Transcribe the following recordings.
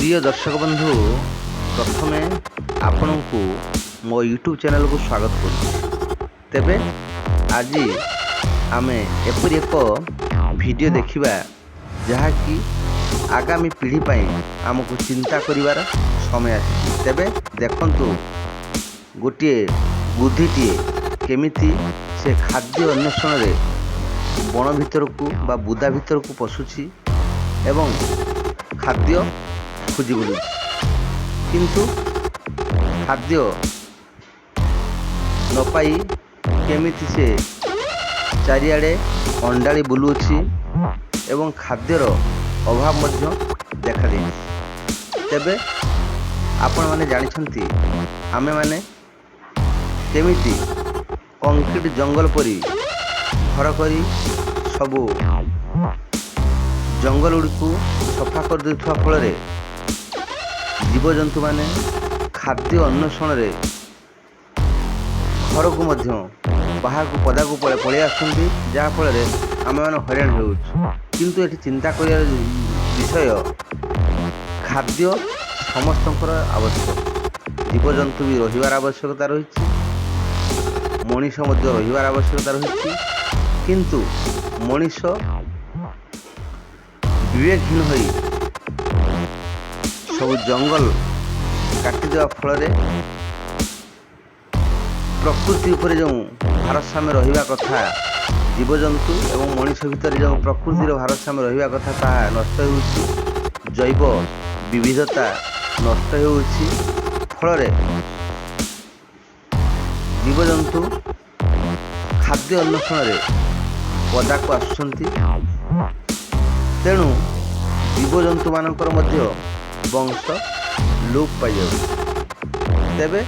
प्रिय दर्शक बंधु प्रथमे आपण को मो यूट्यूब चैनल को स्वागत करूँ। तेबे आज आमे एपरि एक वीडियो देखिबा जहाँकि आगामी पीढ़ी पाई आमको चिंता करिवार समय आसी। तेबे देखंतु गोटे बुद्धिटीए केमिति से खाद्य अन्वेषण रे बण भितर को बा बुदा भितर को पशुची एवं खाद्य खोजी बुलुची, किंतु खाद्य न पाई केमिति से चारिआडे अंडाड़ी बुलुची एवं खाद्यर अभाव मध्य देखा देइछि। तेबे आपण माने जानिछंती आमे माने केमिति कंक्रीट जंगल परी घर करी सबू जंगल गुड़िक सफा कर देउथवा फल जीवजंतु माने खाद्य अन्वेषण रे घर को मध्य बाहर को पदा को पड़े आसुंती, जहाँ फल आम मैंने हैरान हो। किंतु ये चिंता कर विषय खाद्य समस्त आवश्यक, जीवजंतु भी रहिबार आवश्यकता रही, मनीष रहिबार आवश्यकता रही, किंतु मनीष विवेकहीन होई सब जंगल काटिदेवा फल प्रकृति उपर जो भारसाम्य रहिबा कथा, जीवजंतु एवं मनीष भितर जो प्रकृतिर भारसाम्य रहिबा कथा ताहा नष्ट होउछि, जैव विविधता नष्ट होउछि। फल जीवजंतु खाद्य अन्वेषण रे पदा को आसुछंती, तेणु जीवजंतु मानकर मध्य वंश लोप पाई जाउछि। तेबे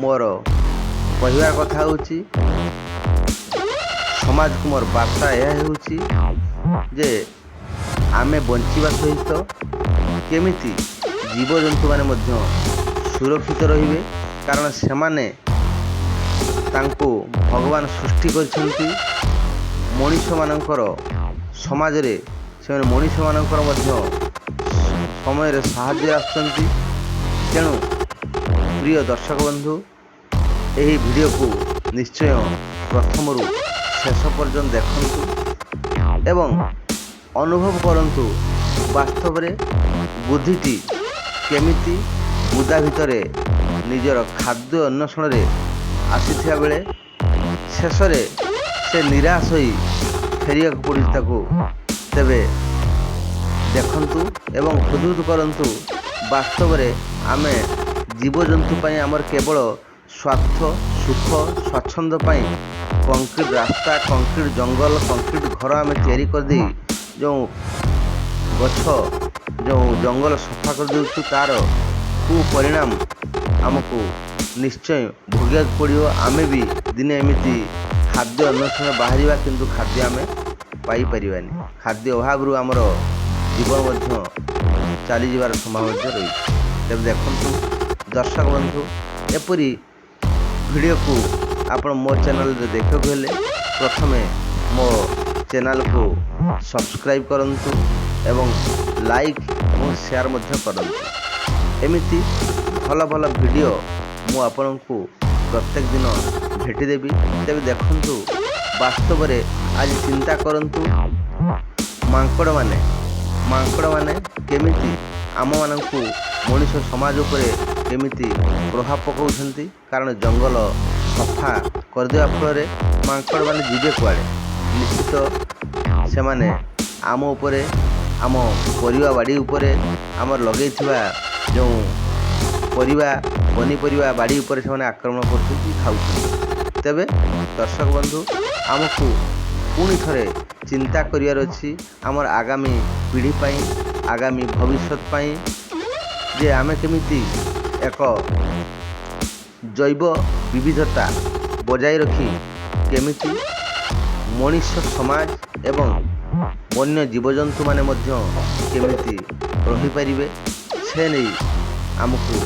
मोर कहवा कथा होउछि, समाज को मोर वार्ता यह होउछि जे आमे बंचिबा सहित केमिति जीवजंतु माने मध्य सुरक्षित रहिबे, कारण सेमाने तांको भगवान सृष्टि करछंती। मनीष मानकर समाज रे से मनीष मानकर मध्य समय रे साहाय्य आसुचंती। तेणु प्रिय दर्शक बंधु यही वीडियो को निश्चय प्रथम रु शेष पर्यंत देखंतु एवं अनुभव करंतु वास्तव रे बुद्धिटी केमिति बुदा भितरे निजर खाद्य अन्वेषण रे आसीथिया बेले शेष रे से निराश होई फेरिया को पड़ी ताको। तेबे देखंतु एवं हृदय करंतु वास्तव रे आमे जीवजंतु पाई आमर केवल स्वार्थ सुख स्वच्छंद पाई कंक्रीट रास्ता, कंक्रीट जंगल, कंक्रीट घर आमे तैयारी कर दी जो गछ जो जंगल सफा कर देउछु, तार कुपरिणाम आमको निश्चय भोगियाक पड़ियो। आमे भी दिने एमिति खाद्य अन्वेषण बाहरिबा, किंतु खाद्य आमे पाई परिबानी। खाद्य अभाव रु आमर जीवन मध्य चली जीवार संभावना रही। तब देखंतु दर्शक बंधु एपरी वीडियो को आपण मो चैनल रे देखो हेले प्रथमे मो चैनल को सब्सक्राइब करंतु एवं लाइक और शेयर मध्य करंतु। एमिति भल भल वीडियो मु आपण को प्रत्येक दिन भेटी देबी। तब देखंतु वास्तव रे आज चिंता करंतु मांकड़ माने केमिति आम मानकु मनीष समाज उपरे केमिति प्रभाव पकाउछंती, कारण जंगल सफा करदेवा फल मांकड़ माने जीवे कुआड़े निश्चित से माने आम उपरे आम परिवा बाड़ी उपरे आमर लगेइथिबा जो परिवा पनीपरिवा बाड़ी उपरे से माने आक्रमण करछंती, खाउछंती। तेबे दर्शक बंधु आमको पुणी थरे चिंता करियार अछि आमर आगामी पीढ़ी पाई, आगामी भविष्य पाई, जे आमे केमिति एक जैव विविधता बजाय रखी केमिति मनीष समाज एवं वन्य जीवजंतु माने मध्य केमिति रही परिबे, से नहीं आमको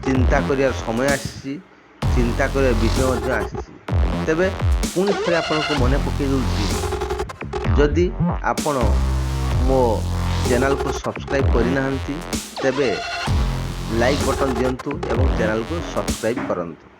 चिंता करियार समय आसी, चिंता करियार विषय मध्य आसी। तेबे पुणी थरे आपन को मने पकई दउछि, जदि आपण मो ଚ୍ୟାନେଲକୁ ସବସ୍କ୍ରାଇବ୍ କରିନାହାନ୍ତି ତେବେ ଲାଇକ୍ ବଟନ୍ ଦିଅନ୍ତୁ ଏବଂ ଚ୍ୟାନେଲକୁ ସବସ୍କ୍ରାଇବ୍ କରନ୍ତୁ।